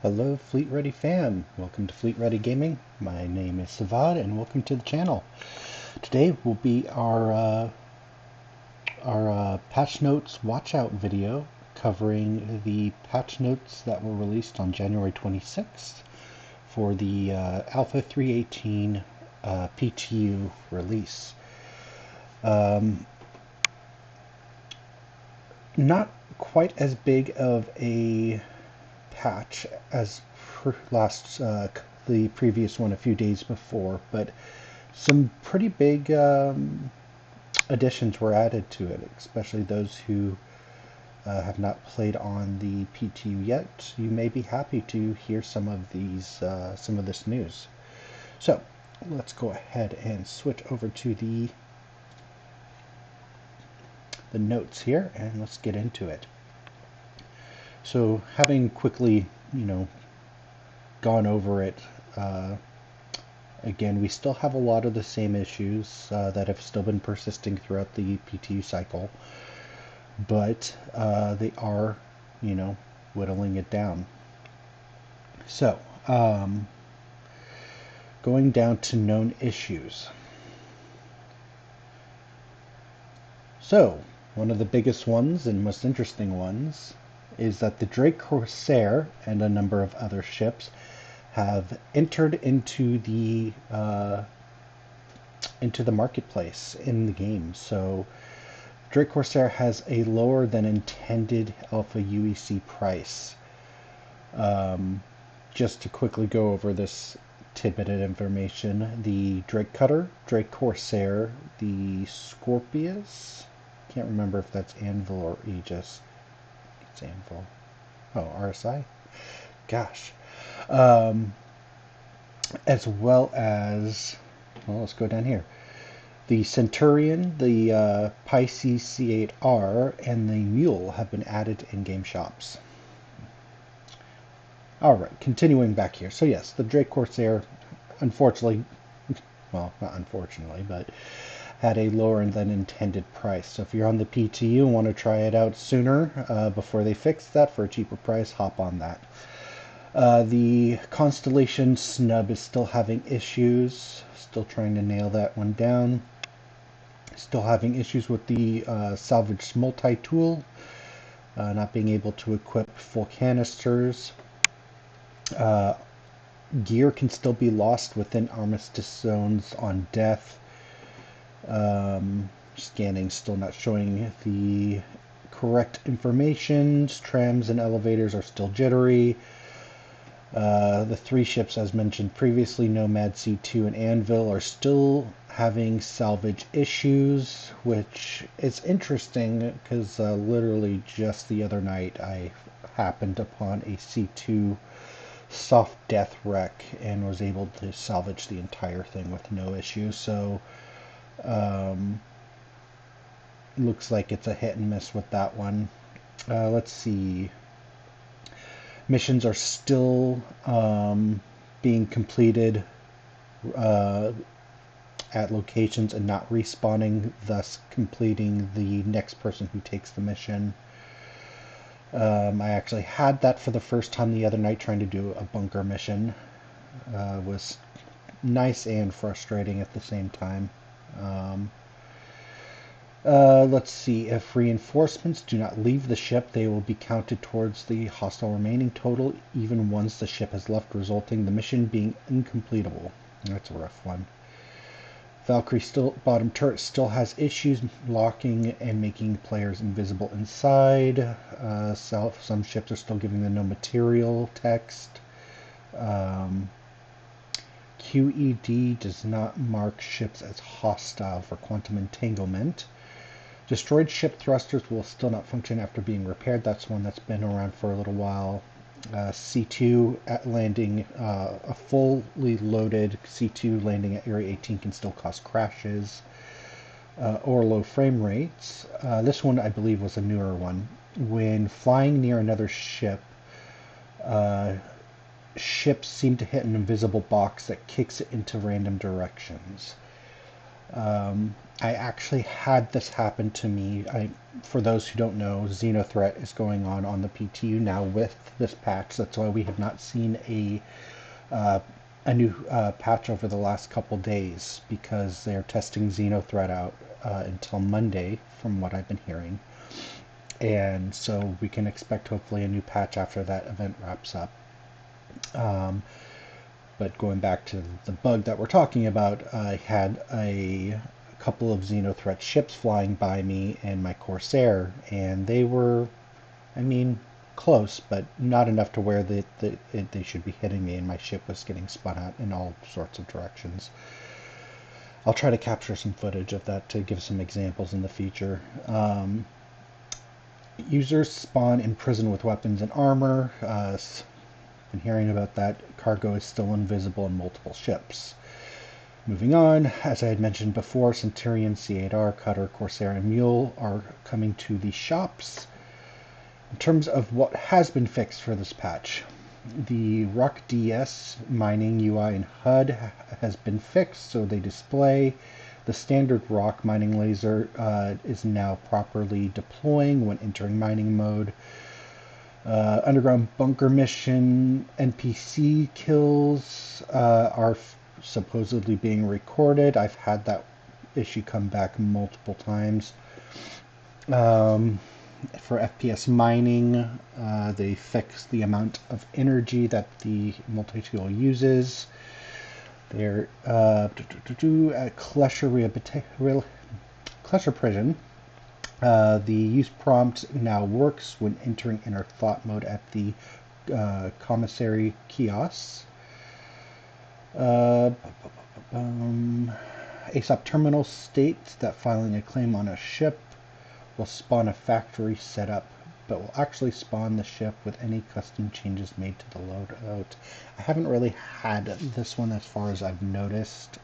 Hello, Fleet Ready fam. Welcome to Fleet Ready Gaming. My name is Savad, and welcome to the channel. Today will be our patch notes Watchout video covering the patch notes that were released on January 26th for the Alpha 3.18 PTU release. Not quite as big of a patch as the previous one a few days before, but some pretty big additions were added to it, especially those who have not played on the PTU yet. You may be happy to hear some of this news. So let's go ahead and switch over to the notes here, and let's get into it. So having quickly, gone over it, again, we still have a lot of the same issues that have still been persisting throughout the PTU cycle, but they are, whittling it down. So, going down to known issues. So, one of the biggest ones and most interesting ones is that the Drake Corsair and a number of other ships have entered into the marketplace in the game. So Drake Corsair has a lower than intended Alpha UEC price. Just to quickly go over this tidbit of information, the Drake Cutter, Drake Corsair, the Scorpius, can't remember if that's Anvil or Aegis. It's Anvil. Oh, RSI? Gosh. As well as, well, let's go down here. The Centurion, the Pisces C8R, and the Mule have been added to in-game shops. Alright, continuing back here. So yes, the Drake Corsair, unfortunately, well, not unfortunately, but had a lower than intended price. So if you're on the PTU and want to try it out sooner, before they fix that for a cheaper price, hop on that. The Constellation snub is still having issues. Still trying to nail that one down. Still having issues with the salvage multi-tool. Not being able to equip full canisters. Gear can still be lost within armistice zones on death. Scanning still not showing the correct information. Trams and elevators are still jittery. The three ships, as mentioned previously, Nomad, C2, and Anvil, are still having salvage issues, which is interesting because literally just the other night I happened upon a C2 soft death wreck and was able to salvage the entire thing with no issue. So looks like it's a hit and miss with that one. Let's see. Missions are still being completed at locations and not respawning, thus completing the next person who takes the mission. I actually had that for the first time the other night trying to do a bunker mission. Was nice and frustrating at the same time. Let's see, if reinforcements do not leave the ship, they will be counted towards the hostile remaining total, even once the ship has left, resulting in the mission being incompletable. That's a rough one. Valkyrie bottom turret still has issues locking and making players invisible inside. Some ships are still giving the no material text. QED does not mark ships as hostile for quantum entanglement. Destroyed ship thrusters will still not function after being repaired. That's one that's been around for a little while. C2 at landing, a fully loaded C2 landing at Area 18 can still cause crashes or low frame rates. This one, I believe, was a newer one. When flying near another ship, ships seem to hit an invisible box that kicks it into random directions. I actually had this happen to me. For those who don't know, Xenothreat is going on the PTU now with this patch. That's why we have not seen a new patch over the last couple days, because they're testing Xenothreat out until Monday, from what I've been hearing. And so we can expect hopefully a new patch after that event wraps up. But going back to the bug that we're talking about, I had a couple of Xenothreat ships flying by me and my Corsair, and they were, I mean, close, but not enough to where they should be hitting me, and my ship was getting spun out in all sorts of directions. I'll try to capture some footage of that to give some examples in the future. Users spawn in prison with weapons and armor. Been hearing about that. Cargo is still invisible in multiple ships. Moving on, as I had mentioned before, Centurion, C8R, Cutter, Corsair, and Mule are coming to the shops. In terms of what has been fixed for this patch, the Rock DS mining UI and HUD has been fixed, so they display. The standard rock mining laser is now properly deploying when entering mining mode. Underground bunker mission NPC kills are supposedly being recorded. I've had that issue come back multiple times. For FPS mining, they fixed the amount of energy that the multi-tool uses. They're at Klesher Prison. The use prompt now works when entering inner thought mode at the commissary kiosks. ASOP Terminal states that filing a claim on a ship will spawn a factory setup, but will actually spawn the ship with any custom changes made to the loadout. I haven't really had this one as far as I've noticed.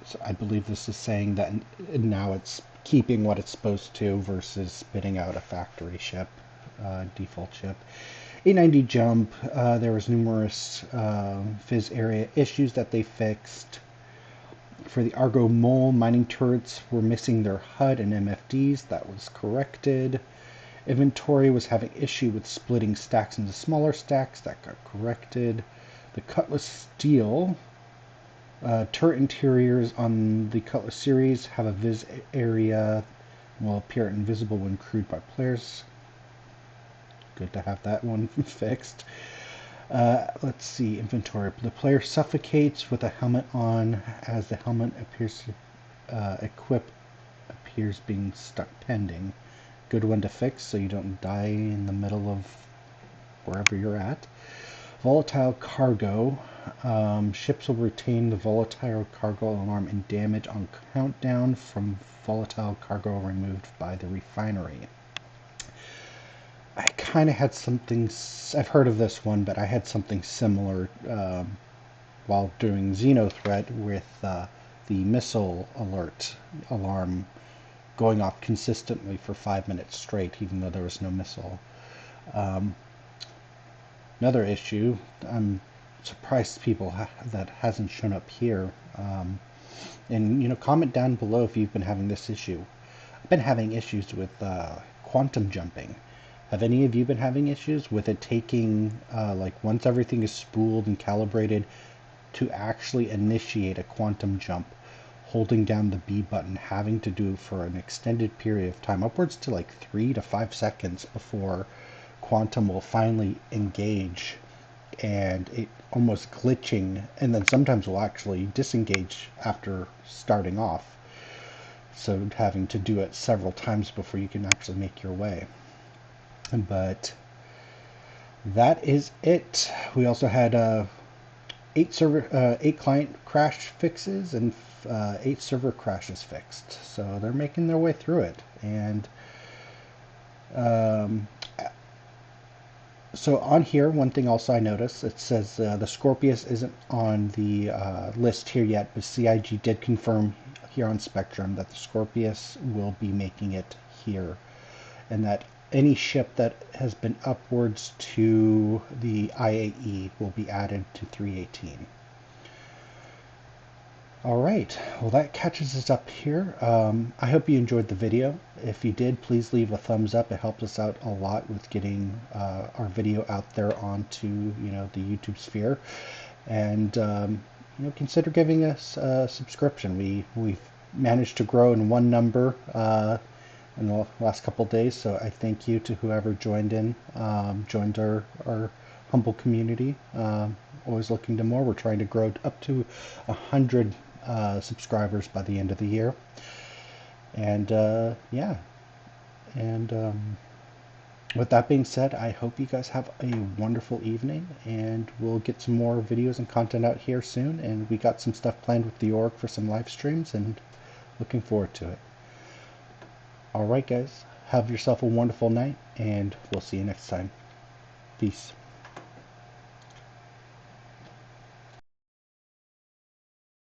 So I believe this is saying that now it's keeping what it's supposed to versus spitting out a factory ship, default ship. 890 jump, there was numerous Fizz area issues that they fixed. For the Argo Mole, mining turrets were missing their HUD and MFDs. That was corrected. Inventory was having issue with splitting stacks into smaller stacks. That got corrected. The Cutlass Steel, turret interiors on the Cutlass series have a Viz area will appear invisible when crewed by players. Good to have that one fixed. Let's see, inventory. The player suffocates with a helmet on as the helmet appears to appears being stuck pending. Good one to fix so you don't die in the middle of wherever you're at. Volatile cargo. Ships will retain the volatile cargo alarm and damage on countdown from volatile cargo removed by the refinery. I kind of had something, I've heard of this one, but I had something similar while doing Xenothreat with the missile alert alarm going off consistently for 5 minutes straight, even though there was no missile. Another issue, I'm surprised people that hasn't shown up here. And comment down below if you've been having this issue. I've been having issues with quantum jumping. Have any of you been having issues with it taking, like once everything is spooled and calibrated, to actually initiate a quantum jump, holding down the B button, having to do it for an extended period of time, upwards to like 3 to 5 seconds before quantum will finally engage, and it almost glitching, and then sometimes will actually disengage after starting off. So having to do it several times before you can actually make your way. But that is it. We also had 8 client crash fixes and 8 server crashes fixed. So they're making their way through it. And so on here, one thing also I noticed, it says the Scorpius isn't on the list here yet, but CIG did confirm here on Spectrum that the Scorpius will be making it here, and that any ship that has been upwards to the IAE will be added to 3.18. All right, well, that catches us up here. I hope you enjoyed the video. If you did, please leave a thumbs up. It helps us out a lot with getting our video out there onto, the YouTube sphere. And consider giving us a subscription. We've managed to grow in one number in the last couple of days, so I thank you to whoever joined our humble community. Always looking to more. We're trying to grow up to 100 subscribers by the end of the year. And yeah, and with that being said, I hope you guys have a wonderful evening, and we'll get some more videos and content out here soon. And we got some stuff planned with the org for some live streams, and looking forward to it. All right, guys, have yourself a wonderful night, and we'll see you next time. Peace.